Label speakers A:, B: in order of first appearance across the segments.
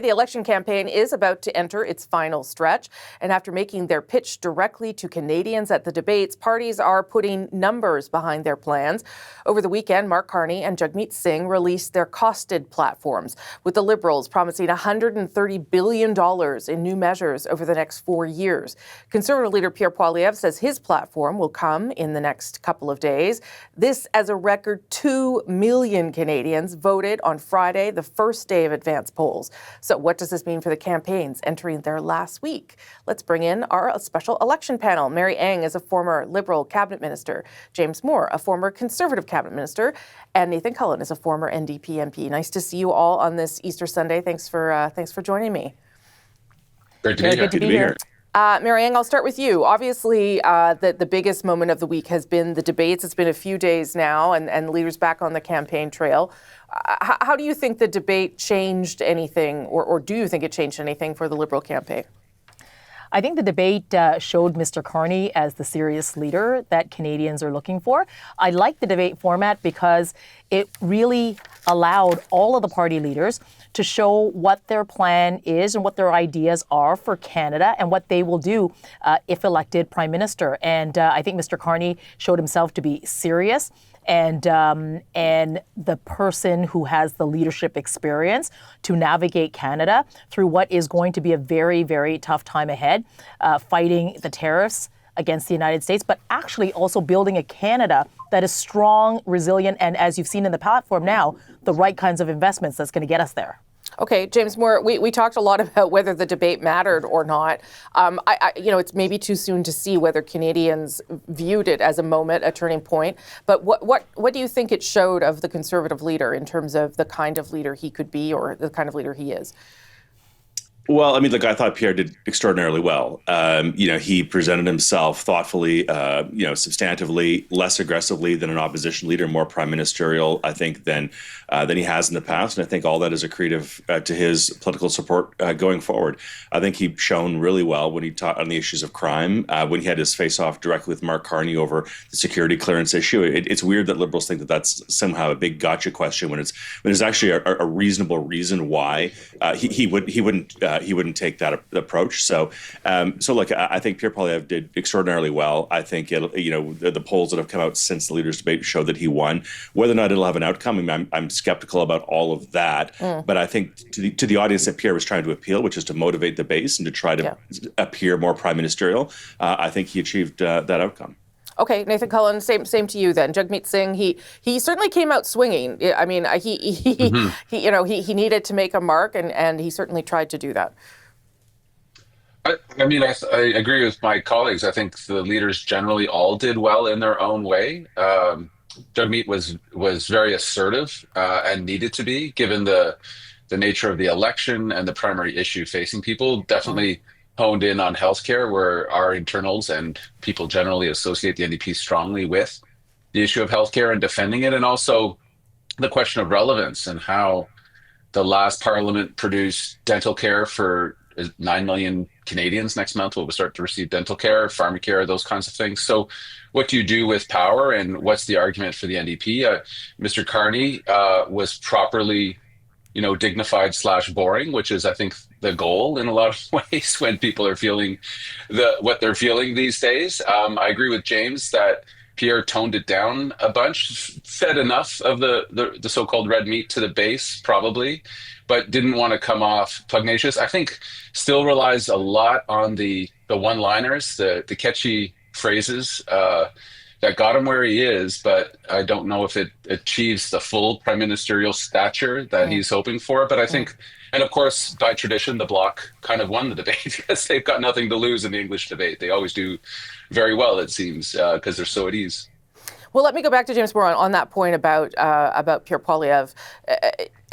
A: The election campaign is about to enter its final stretch, and after making their pitch directly to Canadians at the debates, parties are putting numbers behind their plans. Over the weekend, Mark Carney and Jagmeet Singh released their costed platforms, with the Liberals promising $130 billion in new measures over the next 4 years. Conservative leader Pierre Poilievre says his platform will come in the next couple of days. This as a record 2 million Canadians voted on Friday, the first day of advance polls. So what does this mean for the campaigns entering their last week? Let's bring in our special election panel. Mary Ang is a former Liberal cabinet minister, James Moore, a former Conservative cabinet minister, and Nathan Cullen is a former NDP MP. Nice to see you all on this Easter Sunday. Thanks for joining me.
B: Great to be here.
A: Good to be here. Mary Ang, I'll start with you. Obviously, the biggest moment of the week has been the debates. It's been a few days now, and leaders back on the campaign trail. How do you think the debate changed anything, or do you think it changed anything for the Liberal campaign?
C: I think the debate showed Mr. Carney as the serious leader that Canadians are looking for. I like the debate format because it really allowed all of the party leaders to show what their plan is and what their ideas are for Canada and what they will do if elected Prime Minister. And I think Mr. Carney showed himself to be serious and the person who has the leadership experience to navigate Canada through what is going to be a very, very tough time ahead, fighting the tariffs against the United States, but actually also building a Canada that is strong, resilient, and as you've seen in the platform now, the right kinds of investments that's going to get us there.
A: Okay, James Moore, we talked a lot about whether the debate mattered or not. It's maybe too soon to see whether Canadians viewed it as a moment, a turning point. But what do you think it showed of the Conservative leader in terms of the kind of leader he could be or the kind of leader he is?
B: Well, I mean, look, I thought Pierre did extraordinarily well. He presented himself thoughtfully, substantively, less aggressively than an opposition leader, more prime ministerial, I think, than he has in the past. And I think all that is accretive to his political support going forward. I think he shone really well when he taught on the issues of crime, when he had his face-off directly with Mark Carney over the security clearance issue. It's weird that Liberals think that that's somehow a big gotcha question when it's actually a reasonable reason why he wouldn't take that approach. So look, I think Pierre Poilievre did extraordinarily well. I think the polls that have come out since the leaders' debate show that he won. Whether or not it'll have an outcome, I'm skeptical about all of that. But I think to the audience that Pierre was trying to appeal, which is to motivate the base and to try to appear more prime ministerial, I think he achieved that outcome.
A: Okay, Nathan Cullen, same to you then. Jagmeet Singh, he certainly came out swinging. I mean, he needed to make a mark, and he certainly tried to do that.
D: I agree with my colleagues. I think the leaders generally all did well in their own way. Jagmeet was very assertive and needed to be, given the nature of the election and the primary issue facing people. Definitely honed in on healthcare, where our internals and people generally associate the NDP strongly with the issue of healthcare and defending it, and also the question of relevance and how the last parliament produced dental care for 9 million Canadians next month will start to receive dental care, pharmacare, those kinds of things. So what do you do with power, and what's the argument for the NDP? Mr. Carney was properly dignified / boring, which is, I think, the goal in a lot of ways when people are feeling what they're feeling these days. I agree with James that Pierre toned it down a bunch, fed enough of the so-called red meat to the base, probably, but didn't want to come off pugnacious. I think still relies a lot on the one-liners, the catchy phrases that got him where he is, but I don't know if it achieves the full prime ministerial stature that he's hoping for. But I think, and of course, by tradition, the Bloc kind of won the debate because they've got nothing to lose in the English debate. They always do very well, it seems, because they're so at ease.
A: Well, let me go back to James Moore on that point about Pierre Poilievre.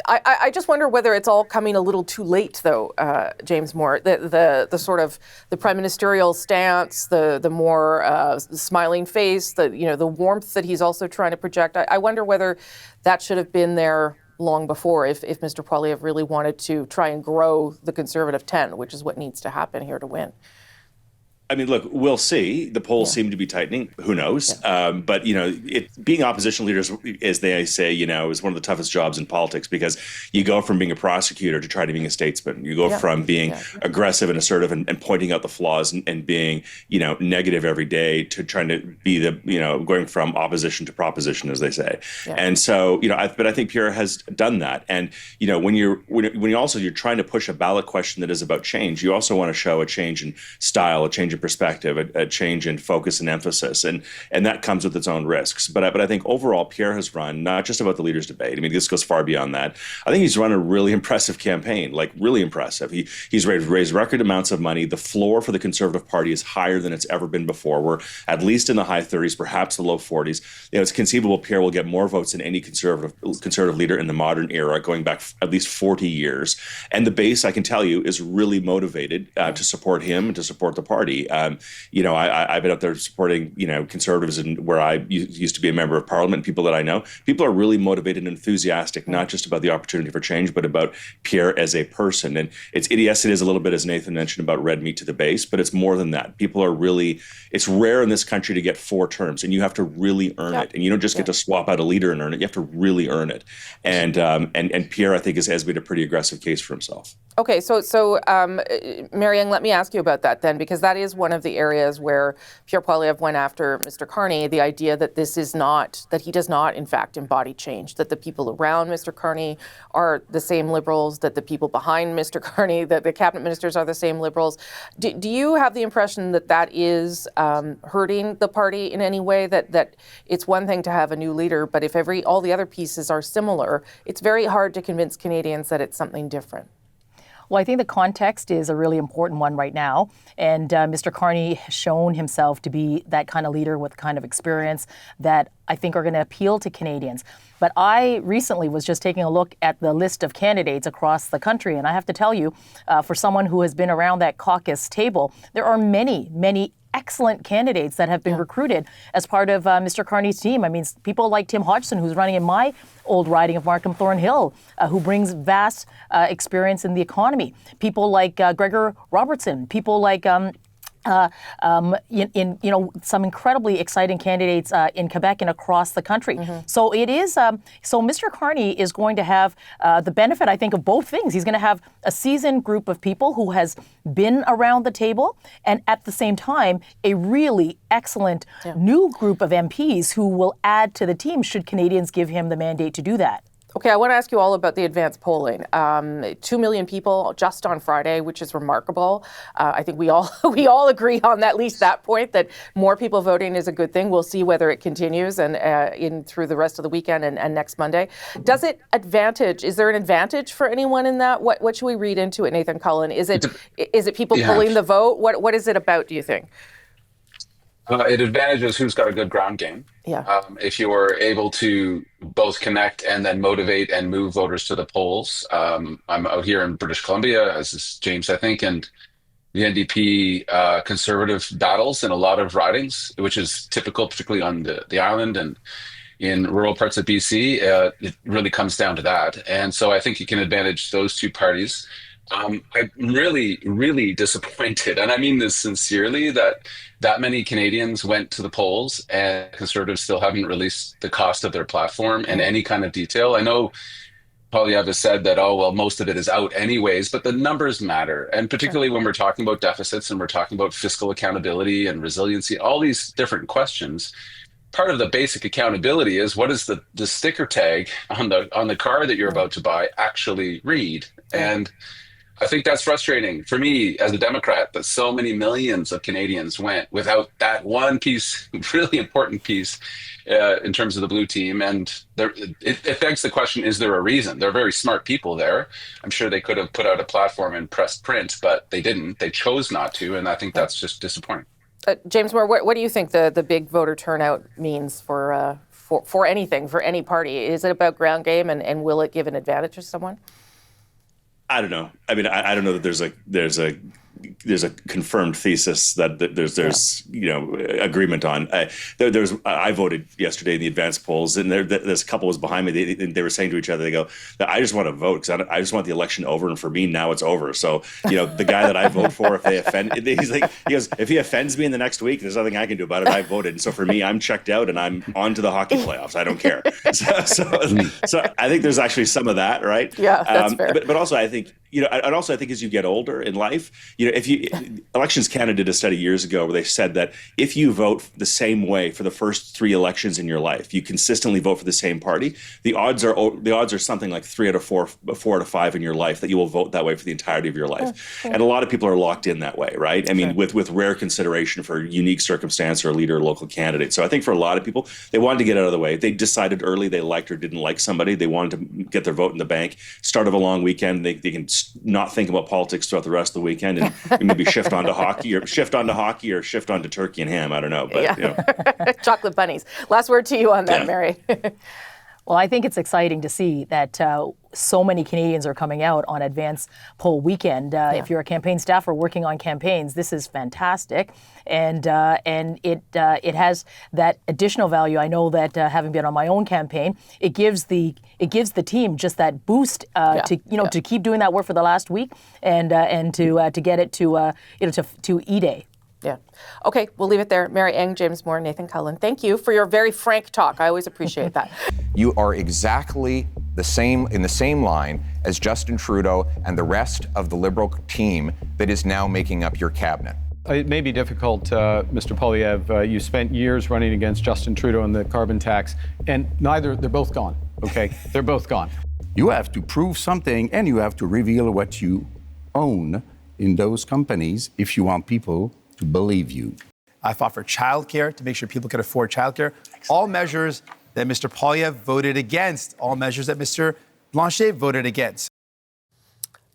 A: I just wonder whether it's all coming a little too late, though, James Moore. The sort of the prime ministerial stance, the more smiling face, the warmth that he's also trying to project. I wonder whether that should have been there long before, if Mr. Poilievre really wanted to try and grow the Conservative 10, which is what needs to happen here to win.
B: I mean, look, we'll see. The polls seem to be tightening. Who knows? But, being opposition leaders, as they say, is one of the toughest jobs in politics, because you go from being a prosecutor to trying to being a statesman. You go from being aggressive and assertive and pointing out the flaws and being, negative every day, to trying to be going from opposition to proposition, as they say. Yeah. And so, but I think Pierre has done that. And, when you're trying to push a ballot question that is about change, you also want to show a change in style, a change in perspective, a change in focus and emphasis, and that comes with its own risks. But I think overall, Pierre has run not just about the leaders' debate. I mean, this goes far beyond that. I think he's run a really impressive campaign, like really impressive. He's raised record amounts of money. The floor for the Conservative Party is higher than it's ever been before. We're at least in the high 30s, perhaps the low 40s. It's conceivable Pierre will get more votes than any conservative leader in the modern era, going back at least 40 years. And the base, I can tell you, is really motivated to support him and to support the party. I've been out there supporting, Conservatives, and where I used to be a member of Parliament. People that I know, people are really motivated and enthusiastic, not just about the opportunity for change, but about Pierre as a person. And yes, it is a little bit, as Nathan mentioned, about red meat to the base, but it's more than that. People are really, it's rare in this country to get 4 terms, and you have to really earn it. And you don't just get to swap out a leader and earn it. You have to really earn it. And Pierre, I think, has made a pretty aggressive case for himself.
A: Okay, so Marianne, let me ask you about that then, because that is one of the areas where Pierre Poilievre went after Mr. Carney, the idea that that he does not, in fact, embody change, that the people around Mr. Carney are the same Liberals, that the people behind Mr. Carney, that the cabinet ministers are the same Liberals. Do you have the impression that that is hurting the party in any way, that it's one thing to have a new leader, but if all the other pieces are similar, it's very hard to convince Canadians that it's something different?
C: Well, I think the context is a really important one right now. And Mr. Carney has shown himself to be that kind of leader with kind of experience that I think are going to appeal to Canadians. But I recently was just taking a look at the list of candidates across the country. And I have to tell you, for someone who has been around that caucus table, there are many, many excellent candidates that have been recruited as part of Mr. Carney's team. I mean, people like Tim Hodgson, who's running in my old riding of Markham Thornhill, who brings vast experience in the economy. People like Gregor Robertson, people like some incredibly exciting candidates in Quebec and across the country. Mm-hmm. So it is. So Mr. Carney is going to have the benefit, I think, of both things. He's going to have a seasoned group of people who has been around the table, and at the same time, a really excellent new group of MPs who will add to the team should Canadians give him the mandate to do that.
A: Okay, I want to ask you all about the advanced polling. 2 million people just on Friday, which is remarkable. I think we all agree on at least that point, that more people voting is a good thing. We'll see whether it continues and through the rest of the weekend and next Monday. Is there an advantage for anyone in that? What should we read into it, Nathan Cullen? Is it people pulling the vote? What is it about, do you think?
D: It advantages who's got a good ground game.
A: Yeah.
D: If you are able to both connect and then motivate and move voters to the polls. I'm out here in British Columbia, as is James, I think, and the NDP conservative battles in a lot of ridings, which is typical, particularly on the island and in rural parts of BC. It really comes down to that. And so I think you can advantage those two parties. I'm really, really disappointed, and I mean this sincerely, that many Canadians went to the polls and Conservatives still haven't released the cost of their platform in any kind of detail. I know Poilievre has said that, most of it is out anyways, but the numbers matter. And particularly when we're talking about deficits and we're talking about fiscal accountability and resiliency, all these different questions, part of the basic accountability is, what is the sticker tag on the car that you're about to buy actually read? And I think that's frustrating for me as a Democrat, that so many millions of Canadians went without that one piece, really important piece, in terms of the blue team. And it begs the question, is there a reason? They're very smart people there. I'm sure they could have put out a platform in press print, but they didn't. They chose not to, and I think that's just disappointing.
A: James Moore, what do you think the big voter turnout means for anything, for any party? Is it about ground game, and will it give an advantage to someone?
B: I don't know. I mean, I don't know that there's a there's a confirmed thesis that there's agreement on. I voted yesterday in the advanced polls, and there's a couple was behind me. They were saying to each other, they go, "I just want to vote because I just want the election over, and for me now it's over." So the guy that I vote for, if they offend, he goes, if he offends me in the next week, there's nothing I can do about it. I voted, and so for me, I'm checked out, and I'm on to the hockey playoffs. I don't care. So I think there's actually some of that, right?
A: Yeah, that's fair.
B: But also I think, and also I think as you get older in life, Elections Canada did a study years ago where they said that if you vote the same way for the first 3 elections in your life, you consistently vote for the same party, the odds are something like 3 out of 4 out of 5 in your life that you will vote that way for the entirety of your life. And a lot of people are locked in that way, right? I mean, with rare consideration for unique circumstance or a leader or local candidate. So I think for a lot of people, they wanted to get out of the way. They decided early they liked or didn't like somebody. They wanted to get their vote in the bank. Start of a long weekend, they can not think about politics throughout the rest of the weekend and maybe shift onto hockey or shift onto turkey and ham. I don't know, but
A: chocolate bunnies. Last word to you on that, Mary.
C: Well, I think it's exciting to see that so many Canadians are coming out on advance poll weekend. If you're a campaign staffer working on campaigns, this is fantastic, and it has that additional value. I know that having been on my own campaign, it gives the team just that boost to keep doing that work for the last week and to get it to E-Day.
A: Yeah. Okay, we'll leave it there. Mary Eng, James Moore, Nathan Cullen, thank you for your very frank talk. I always appreciate that.
E: You are exactly in the same line as Justin Trudeau and the rest of the Liberal team that is now making up your cabinet.
F: It may be difficult, Mr. Poilievre. You spent years running against Justin Trudeau on the carbon tax, and they're both gone, okay? They're both gone.
G: You have to prove something, and you have to reveal what you own in those companies if you want people to believe you.
H: I fought for childcare to make sure people could afford childcare. All measures that Mr. Poilievre voted against. All measures that Mr. Blanchet voted against.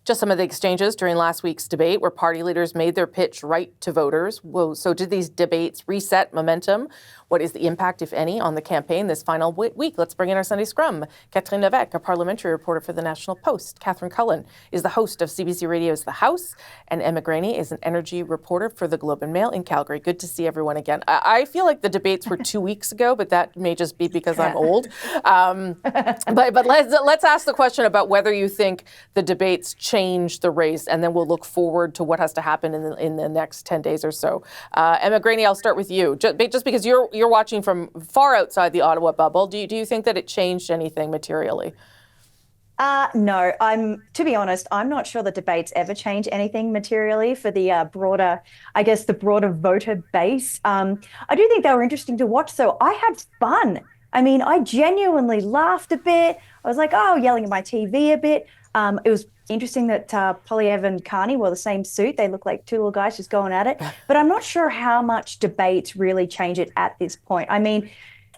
A: Just some of the exchanges during last week's debate where party leaders made their pitch right to voters. So did these debates reset momentum? What is the impact, if any, on the campaign this final week? Let's bring in our Sunday Scrum. Catherine Lévesque, a parliamentary reporter for the National Post. Catherine Cullen is the host of CBC Radio's The House. And Emma Graney is an energy reporter for the Globe and Mail in Calgary. Good to see everyone again. I feel like the debates were 2 weeks ago, but that may just be because I'm old. But let's ask the question about whether you think the debates change the race, and then we'll look forward to what has to happen in the next 10 days or so. Emma Graney, I'll start with you. Just because you're watching from far outside the Ottawa bubble, do you think that it changed anything materially?
I: No, to be honest, I'm not sure the debates ever change anything materially for the broader voter base. I do think they were interesting to watch, so I had fun. I mean, I genuinely laughed a bit. I was like, yelling at my TV a bit. It was interesting that Poilievre and Carney wore the same suit. They look like two little guys just going at it. But I'm not sure how much debates really change it at this point. I mean,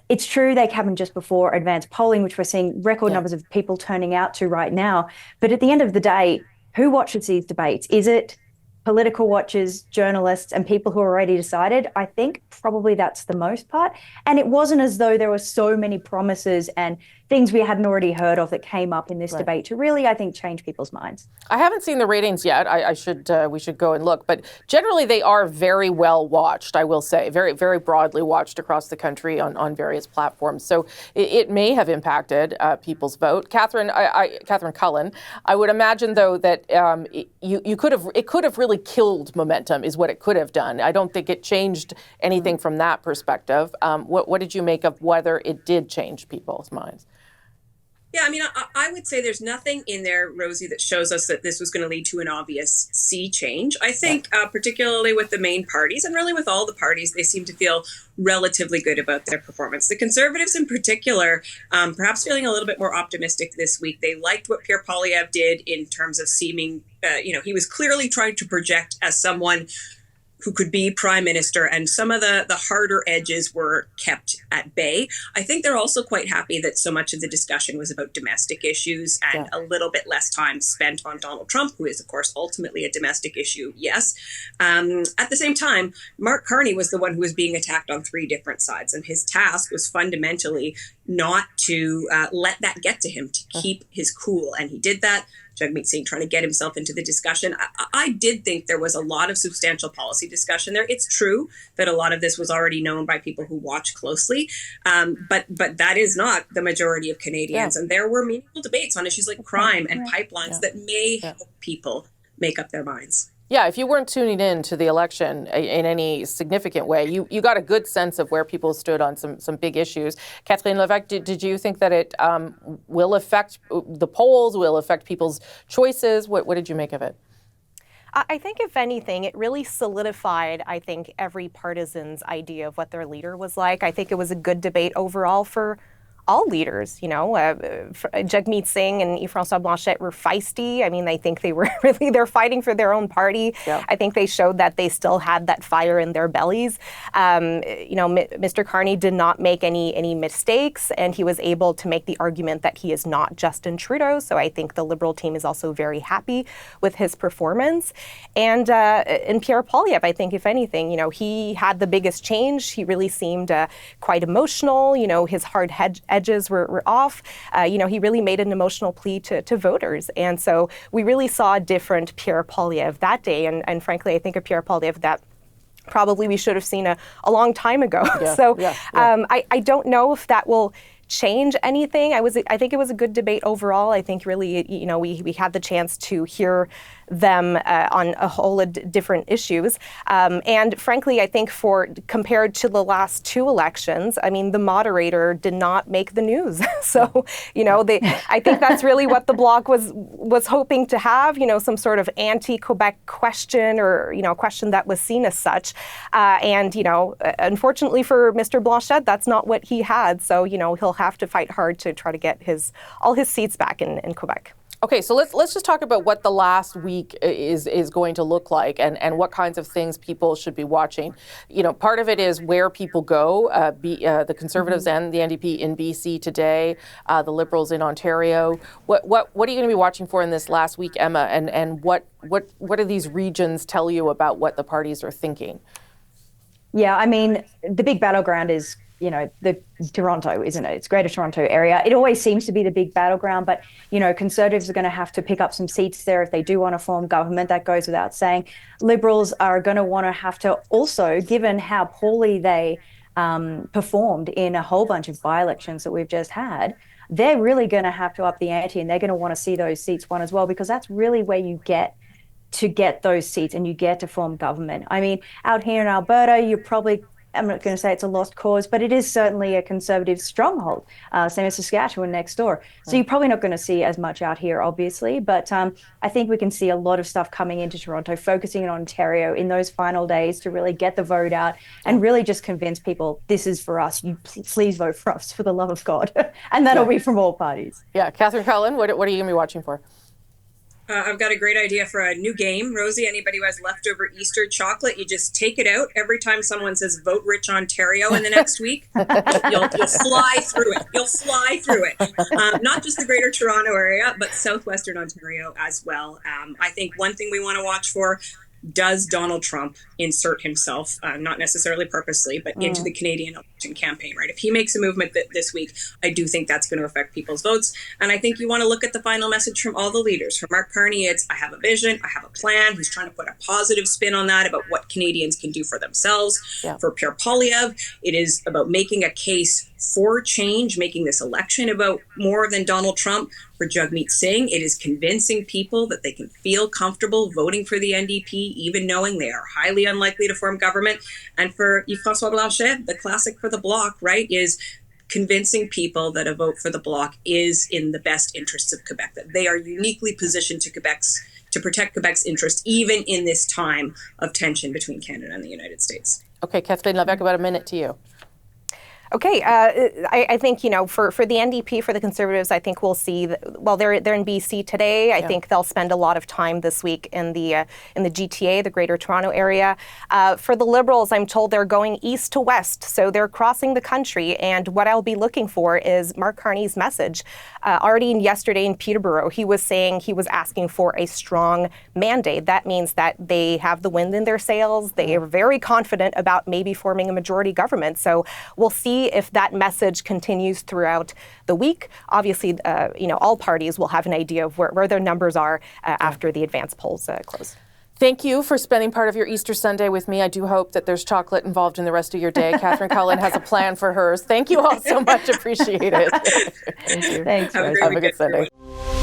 I: it's true they happened just before advanced polling, which we're seeing record numbers of people turning out to right now. But at the end of the day, who watches these debates? Is it political watchers, journalists, and people who are already decided? I think probably that's the most part. And it wasn't as though there were so many promises and things we hadn't already heard of that came up in this debate to really, I think, change people's minds.
A: I haven't seen the ratings yet. We should go and look. But generally, they are very well watched, I will say. Very, very broadly watched across the country on various platforms. So it may have impacted people's vote. Catherine Cullen, I would imagine, though, that it could have really killed momentum is what it could have done. I don't think it changed anything from that perspective. What did you make of whether it did change people's minds?
J: Yeah, I mean, I would say there's nothing in there, Rosie, that shows us that this was going to lead to an obvious sea change. I think particularly with the main parties and really with all the parties, they seem to feel relatively good about their performance. The Conservatives in particular, perhaps feeling a little bit more optimistic this week. They liked what Pierre Poilievre did in terms of seeming, he was clearly trying to project as someone who could be prime minister, and some of the harder edges were kept at bay. I think they're also quite happy that so much of the discussion was about domestic issues and a little bit less time spent on Donald Trump, who is, of course, ultimately a domestic issue, yes. At the same time, Mark Carney was the one who was being attacked on 3 different sides, and his task was fundamentally not to let that get to him, to keep his cool. And he did that Jagmeet Singh trying to get himself into the discussion. I did think there was a lot of substantial policy discussion there. It's true that a lot of this was already known by people who watch closely, but that is not the majority of Canadians. And there were meaningful debates on issues like crime and pipelines that may help people make up their minds.
A: Yeah, if you weren't tuning in to the election in any significant way, you got a good sense of where people stood on some big issues. Catherine Lévesque, did you think that it will affect the polls, will affect people's choices? What did you make of it?
K: I think, if anything, it really solidified, I think, every partisan's idea of what their leader was like. I think it was a good debate overall for all leaders, Jagmeet Singh and Yves-François Blanchet were feisty. I mean, I think they were they're fighting for their own party. Yeah. I think they showed that they still had that fire in their bellies. Mr. Carney did not make any mistakes, and he was able to make the argument that he is not Justin Trudeau. So I think the Liberal team is also very happy with his performance. And Pierre Poilievre, I think, if anything, he had the biggest change. He really seemed quite emotional. His hard edges were off. He really made an emotional plea to voters. And so we really saw a different Pierre Poilievre that day. And frankly, I think a Pierre Poilievre that probably we should have seen a long time ago. Yeah, I don't know if that will change anything. I think it was a good debate overall. I think really, we had the chance to hear them on a whole of different issues. And frankly, I think compared to the last two elections, I mean, the moderator did not make the news. So, I think that's really what the Bloc was hoping to have, some sort of anti-Quebec question or, a question that was seen as such. And unfortunately for Mr. Blanchet, that's not what he had. So, he'll have to fight hard to try to get all his seats back in Quebec.
A: Okay, so let's just talk about what the last week is going to look like and what kinds of things people should be watching. Part of it is where people go, the Conservatives and the NDP in BC today, the Liberals in Ontario. What are you going to be watching for in this last week, Emma? And what do these regions tell you about what the parties are thinking?
I: Yeah, I mean, the big battleground is the Toronto, isn't it? It's Greater Toronto area. It always seems to be the big battleground, but, Conservatives are going to have to pick up some seats there if they do want to form government. That goes without saying. Liberals are going to want to have to also, given how poorly they performed in a whole bunch of by-elections that we've just had, they're really going to have to up the ante, and they're going to want to see those seats won as well, because that's really where you get to get those seats and you get to form government. I mean, out here in Alberta, you're probably, I'm not going to say it's a lost cause, but it is certainly a Conservative stronghold, same as Saskatchewan next door. So you're probably not going to see as much out here, obviously. But I think we can see a lot of stuff coming into Toronto, focusing on Ontario in those final days to really get the vote out and really just convince people this is for us. You please vote for us, for the love of God. And that'll be from all parties.
A: Yeah. Catherine Cullen, what are you going to be watching for?
J: I've got a great idea for a new game. Rosie, anybody who has leftover Easter chocolate, you just take it out every time someone says vote Rich Ontario in the next week. You'll fly through it. You'll fly through it. Not just the Greater Toronto area, but Southwestern Ontario as well. I think one thing we want to watch for, does Donald Trump insert himself, not necessarily purposely, but into the Canadian election campaign, right? If he makes a movement this week, I do think that's going to affect people's votes. And I think you want to look at the final message from all the leaders. For Mark Carney, it's, I have a vision, I have a plan. He's trying to put a positive spin on that about what Canadians can do for themselves. Yeah. For Pierre Poilievre, it is about making a case for change, making this election about more than Donald Trump. For Jagmeet Singh, it is convincing people that they can feel comfortable voting for the NDP, even knowing they are highly unlikely to form government. And for Yves-François Blanchet, the classic for the Bloc, right, is convincing people that a vote for the Bloc is in the best interests of Quebec, that they are uniquely positioned to protect Quebec's interest, even in this time of tension between Canada and the United States.
A: Okay, Catherine Lévesque, about a minute to you.
K: Okay, I think, for the NDP, for the Conservatives, I think we'll see, they're in BC today. I think they'll spend a lot of time this week in the GTA, the Greater Toronto area. For the Liberals, I'm told they're going east to west, so they're crossing the country. And what I'll be looking for is Mark Carney's message. Already yesterday in Peterborough, he was saying he was asking for a strong mandate. That means that they have the wind in their sails. They are very confident about maybe forming a majority government. So we'll see see if that message continues throughout the week. Obviously, all parties will have an idea of where their numbers are after the advance polls close.
A: Thank you for spending part of your Easter Sunday with me. I do hope that there's chocolate involved in the rest of your day. Catherine Cullen has a plan for hers. Thank you all so much. Appreciate it.
C: Thank you.
I: Thanks.
J: Have a
A: Have a good Sunday.
J: everyone.